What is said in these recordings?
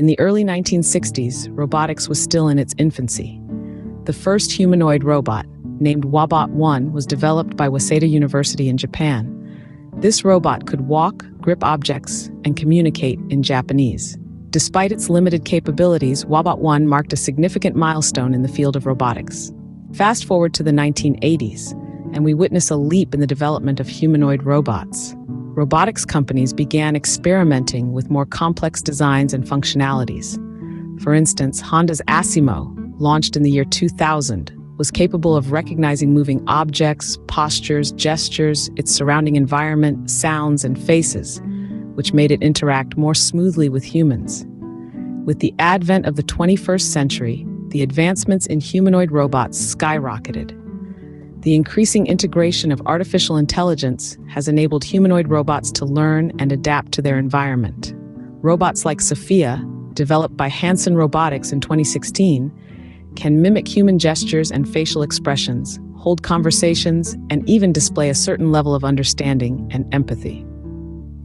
In the early 1960s, robotics was still in its infancy. The first humanoid robot, named WABOT-1, was developed by Waseda University in Japan. This robot could walk, grip objects, and communicate in Japanese. Despite its limited capabilities, WABOT-1 marked a significant milestone in the field of robotics. Fast forward to the 1980s, and we witness a leap in the development of humanoid robots. Robotics companies began experimenting with more complex designs and functionalities. For instance, Honda's Asimo, launched in the year 2000, was capable of recognizing moving objects, postures, gestures, its surrounding environment, sounds, and faces, which made it interact more smoothly with humans. With the advent of the 21st century, the advancements in humanoid robots skyrocketed. The increasing integration of artificial intelligence has enabled humanoid robots to learn and adapt to their environment. Robots like Sophia, developed by Hanson Robotics in 2016, can mimic human gestures and facial expressions, hold conversations, and even display a certain level of understanding and empathy.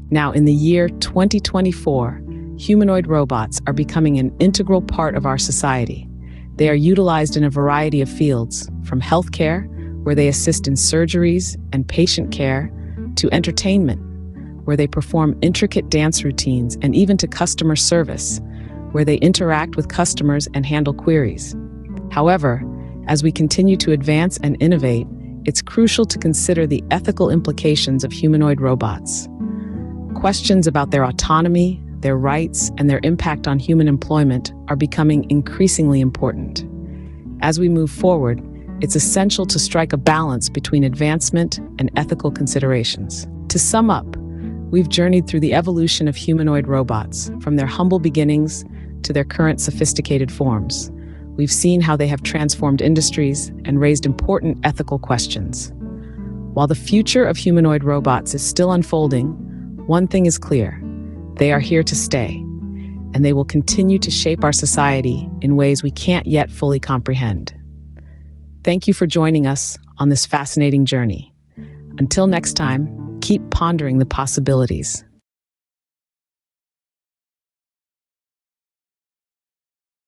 Now, in the year 2024, humanoid robots are becoming an integral part of our society. They are utilized in a variety of fields, from healthcare, where they assist in surgeries and patient care, to entertainment, where they perform intricate dance routines, and even to customer service, where they interact with customers and handle queries. However, as we continue to advance and innovate, it's crucial to consider the ethical implications of humanoid robots. Questions about their autonomy, their rights, and their impact on human employment are becoming increasingly important. As we move forward, it's essential to strike a balance between advancement and ethical considerations. To sum up, we've journeyed through the evolution of humanoid robots, from their humble beginnings to their current sophisticated forms. We've seen how they have transformed industries and raised important ethical questions. While the future of humanoid robots is still unfolding, one thing is clear: they are here to stay, and they will continue to shape our society in ways we can't yet fully comprehend. Thank you for joining us on this fascinating journey. Until next time, keep pondering the possibilities.